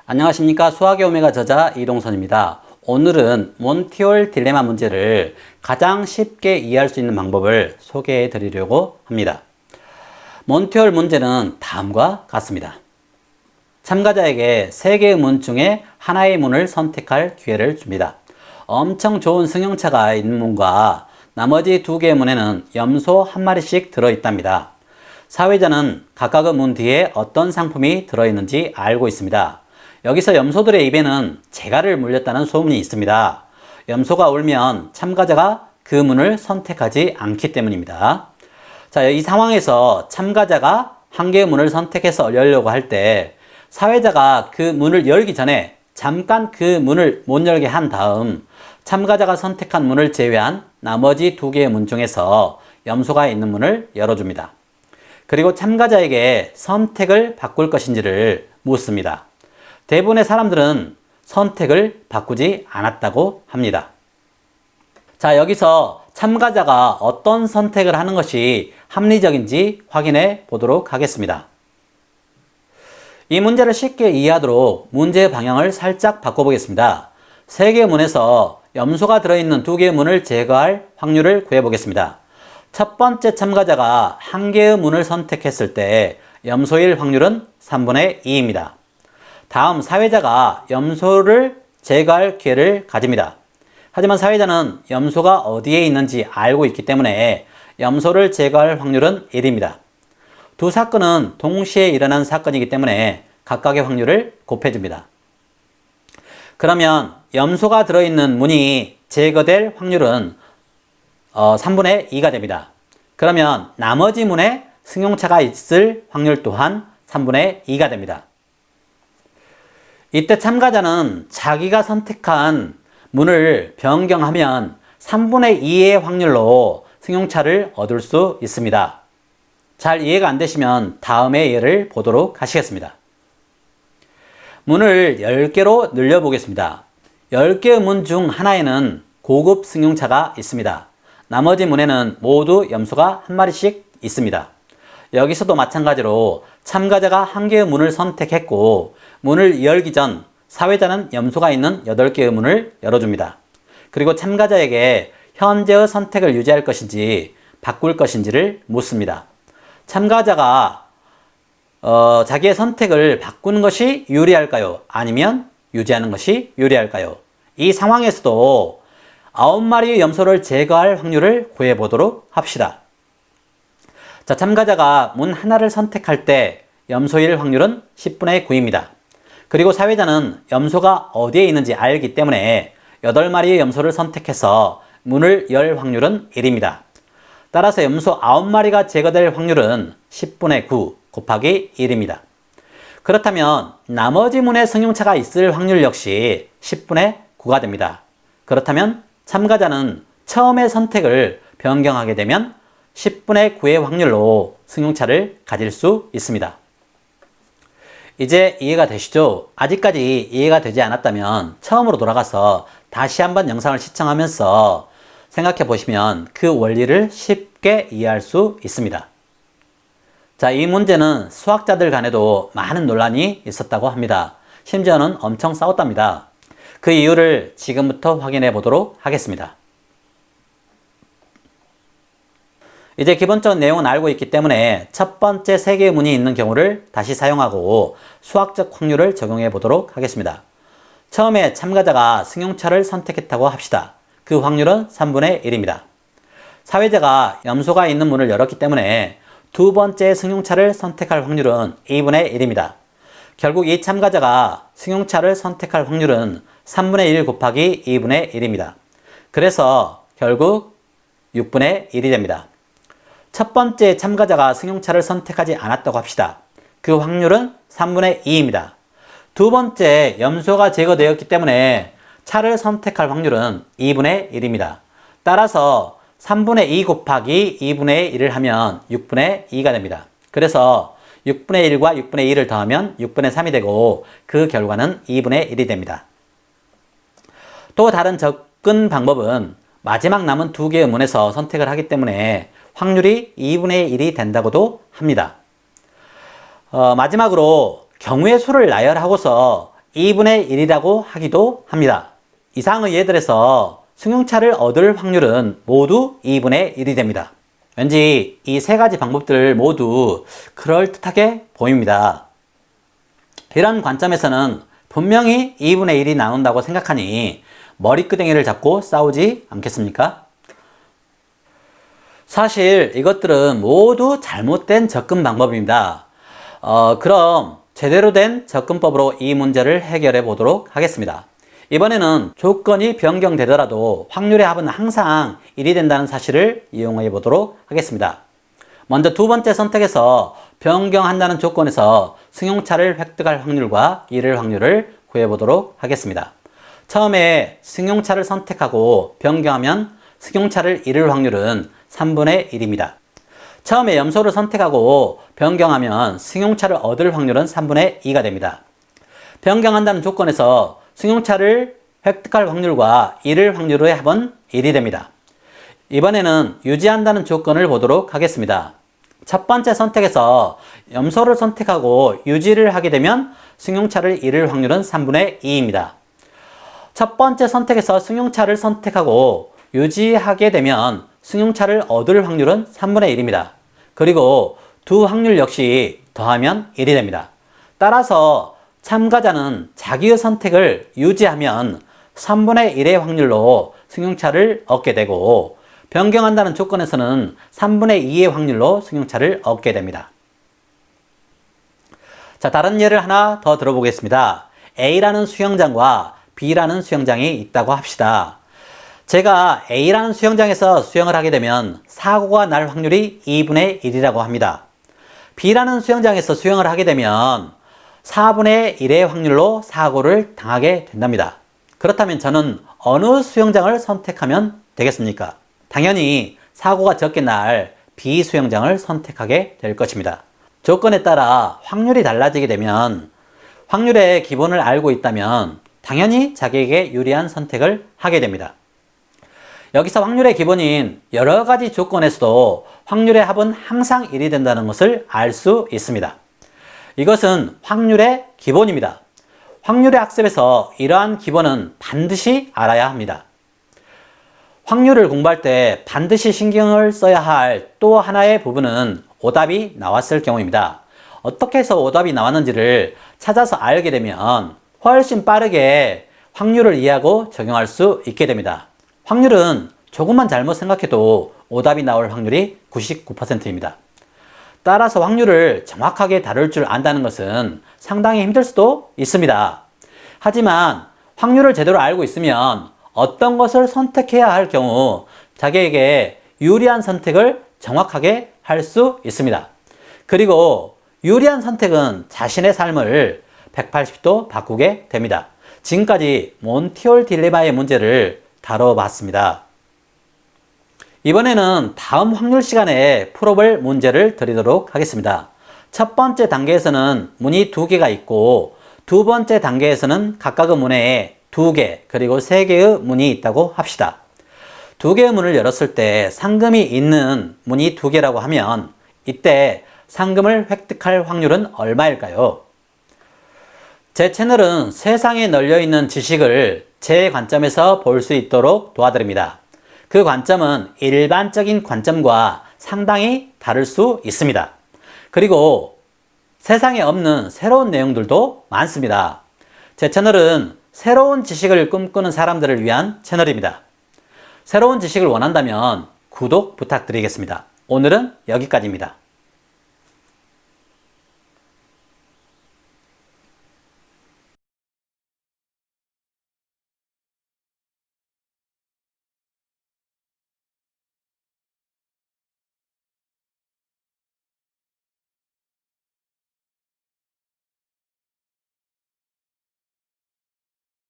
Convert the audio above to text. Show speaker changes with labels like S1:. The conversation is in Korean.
S1: 안녕하십니까. 수학의 오메가 저자 이동선입니다. 오늘은 몬티올 딜레마 문제를 가장 쉽게 이해할 수 있는 방법을 소개해 드리려고 합니다. 몬티올 문제는 다음과 같습니다. 참가자에게 3개의 문 중에 하나의 문을 선택할 기회를 줍니다. 엄청 좋은 승용차가 있는 문과 나머지 2개의 문에는 염소 1마리씩 들어있답니다. 사회자는 각각의 문 뒤에 어떤 상품이 들어있는지 알고 있습니다. 여기서 염소들의 입에는 재갈을 물렸다는 소문이 있습니다. 염소가 울면 참가자가 그 문을 선택하지 않기 때문입니다. 자, 이 상황에서 참가자가 한 개의 문을 선택해서 열려고 할 때 사회자가 그 문을 열기 전에 잠깐 그 문을 못 열게 한 다음 참가자가 선택한 문을 제외한 나머지 2개의 문 중에서 염소가 있는 문을 열어줍니다. 그리고 참가자에게 선택을 바꿀 것인지를 묻습니다. 대부분의 사람들은 선택을 바꾸지 않았다고 합니다. 자, 여기서 참가자가 어떤 선택을 하는 것이 합리적인지 확인해 보도록 하겠습니다. 이 문제를 쉽게 이해하도록 문제의 방향을 살짝 바꿔보겠습니다. 3개의 문에서 염소가 들어있는 2개의 문을 제거할 확률을 구해보겠습니다. 첫 번째 참가자가 1개의 문을 선택했을 때 염소일 확률은 3분의 2입니다. 다음 사회자가 염소를 제거할 기회를 가집니다. 하지만 사회자는 염소가 어디에 있는지 알고 있기 때문에 염소를 제거할 확률은 1입니다. 두 사건은 동시에 일어난 사건이기 때문에 각각의 확률을 곱해줍니다. 그러면 염소가 들어있는 문이 제거될 확률은 3분의 2가 됩니다. 그러면 나머지 문에 승용차가 있을 확률 또한 3분의 2가 됩니다. 이때 참가자는 자기가 선택한 문을 변경하면 3분의 2의 확률로 승용차를 얻을 수 있습니다. 잘 이해가 안 되시면 다음의 예를 보도록 하시겠습니다. 문을 10개로 늘려보겠습니다. 10개의 문 중 하나에는 고급 승용차가 있습니다. 나머지 문에는 모두 염소가 1마리씩 있습니다. 여기서도 마찬가지로 참가자가 1개의 문을 선택했고 문을 열기 전 사회자는 염소가 있는 8개의 문을 열어줍니다. 그리고 참가자에게 현재의 선택을 유지할 것인지 바꿀 것인지를 묻습니다. 참가자가 자기의 선택을 바꾸는 것이 유리할까요? 아니면 유지하는 것이 유리할까요? 이 상황에서도 9마리의 염소를 제거할 확률을 구해보도록 합시다. 자, 참가자가 문 하나를 선택할 때 염소일 확률은 10분의 9입니다. 그리고 사회자는 염소가 어디에 있는지 알기 때문에 8마리의 염소를 선택해서 문을 열 확률은 1입니다. 따라서 염소 9마리가 제거될 확률은 10분의 9 곱하기 1입니다. 그렇다면 나머지 문에 승용차가 있을 확률 역시 10분의 9가 됩니다. 그렇다면 참가자는 처음의 선택을 변경하게 되면 10분의 9의 확률로 승용차를 가질 수 있습니다. 이제 이해가 되시죠? 아직까지 이해가 되지 않았다면 처음으로 돌아가서 다시 한번 영상을 시청하면서 생각해 보시면 그 원리를 쉽게 이해할 수 있습니다. 자, 이 문제는 수학자들 간에도 많은 논란이 있었다고 합니다. 심지어는 엄청 싸웠답니다. 그 이유를 지금부터 확인해 보도록 하겠습니다. 이제 기본적인 내용은 알고 있기 때문에 첫 번째 3개의 문이 있는 경우를 다시 사용하고 수학적 확률을 적용해 보도록 하겠습니다. 처음에 참가자가 승용차를 선택했다고 합시다. 그 확률은 3분의 1입니다. 사회자가 염소가 있는 문을 열었기 때문에 두 번째 승용차를 선택할 확률은 2분의 1입니다. 결국 이 참가자가 승용차를 선택할 확률은 3분의 1 곱하기 2분의 1입니다. 그래서 결국 6분의 1이 됩니다. 첫 번째 참가자가 승용차를 선택하지 않았다고 합시다. 그 확률은 3분의 2입니다. 두 번째 염소가 제거되었기 때문에 차를 선택할 확률은 2분의 1입니다. 따라서 3분의 2 곱하기 2분의 1을 하면 6분의 2가 됩니다. 그래서 6분의 1과 6분의 2를 더하면 6분의 3이 되고 그 결과는 2분의 1이 됩니다. 또 다른 접근 방법은 마지막 남은 2개의 문에서 선택을 하기 때문에 확률이 2분의 1이 된다고도 합니다. 마지막으로 경우의 수를 나열하고서 2분의 1이라고 하기도 합니다. 이상의 예들에서 승용차를 얻을 확률은 모두 2분의 1이 됩니다. 왠지 이 세 가지 방법들 모두 그럴듯하게 보입니다. 이런 관점에서는 분명히 2분의 1이 나온다고 생각하니 머리끄댕이를 잡고 싸우지 않겠습니까? 사실 이것들은 모두 잘못된 접근 방법입니다. 그럼 제대로 된 접근법으로 이 문제를 해결해 보도록 하겠습니다. 이번에는 조건이 변경되더라도 확률의 합은 항상 1이 된다는 사실을 이용해 보도록 하겠습니다. 먼저 두 번째 선택에서 변경한다는 조건에서 승용차를 획득할 확률과 잃을 확률을 구해 보도록 하겠습니다. 처음에 승용차를 선택하고 변경하면 승용차를 잃을 확률은 3분의 1입니다. 처음에 염소를 선택하고 변경하면 승용차를 얻을 확률은 3분의 2가 됩니다. 변경한다는 조건에서 승용차를 획득할 확률과 잃을 확률의 합은 1이 됩니다. 이번에는 유지한다는 조건을 보도록 하겠습니다. 첫 번째 선택에서 염소를 선택하고 유지를 하게 되면 승용차를 잃을 확률은 3분의 2입니다. 첫 번째 선택에서 승용차를 선택하고 유지하게 되면 승용차를 얻을 확률은 3분의 1입니다. 그리고 두 확률 역시 더하면 1이 됩니다. 따라서 참가자는 자기의 선택을 유지하면 3분의 1의 확률로 승용차를 얻게 되고 변경한다는 조건에서는 3분의 2의 확률로 승용차를 얻게 됩니다. 자, 다른 예를 하나 더 들어보겠습니다. A라는 수영장과 B라는 수영장이 있다고 합시다. 제가 A라는 수영장에서 수영을 하게 되면 사고가 날 확률이 2분의 1이라고 합니다. B라는 수영장에서 수영을 하게 되면 4분의 1의 확률로 사고를 당하게 된답니다. 그렇다면 저는 어느 수영장을 선택하면 되겠습니까? 당연히 사고가 적게 날 B 수영장을 선택하게 될 것입니다. 조건에 따라 확률이 달라지게 되면 확률의 기본을 알고 있다면 당연히 자기에게 유리한 선택을 하게 됩니다. 여기서 확률의 기본인 여러 가지 조건에서도 확률의 합은 항상 1이 된다는 것을 알 수 있습니다. 이것은 확률의 기본입니다. 확률의 학습에서 이러한 기본은 반드시 알아야 합니다. 확률을 공부할 때 반드시 신경을 써야 할 또 하나의 부분은 오답이 나왔을 경우입니다. 어떻게 해서 오답이 나왔는지를 찾아서 알게 되면 훨씬 빠르게 확률을 이해하고 적용할 수 있게 됩니다. 확률은 조금만 잘못 생각해도 오답이 나올 확률이 99%입니다. 따라서 확률을 정확하게 다룰 줄 안다는 것은 상당히 힘들 수도 있습니다. 하지만 확률을 제대로 알고 있으면 어떤 것을 선택해야 할 경우 자기에게 유리한 선택을 정확하게 할 수 있습니다. 그리고 유리한 선택은 자신의 삶을 180도 바꾸게 됩니다. 지금까지 몬티올 딜레마의 문제를 다뤄봤습니다. 이번에는 다음 확률 시간에 풀어볼 문제를 드리도록 하겠습니다. 첫 번째 단계에서는 문이 2개가 있고 두 번째 단계에서는 각각의 문에 2개 그리고 3개의 문이 있다고 합시다. 2개의 문을 열었을 때 상금이 있는 문이 2개라고 하면 이때 상금을 획득할 확률은 얼마일까요? 제 채널은 세상에 널려있는 지식을 제 관점에서 볼 수 있도록 도와드립니다. 그 관점은 일반적인 관점과 상당히 다를 수 있습니다. 그리고 세상에 없는 새로운 내용들도 많습니다. 제 채널은 새로운 지식을 꿈꾸는 사람들을 위한 채널입니다. 새로운 지식을 원한다면 구독 부탁드리겠습니다. 오늘은 여기까지입니다.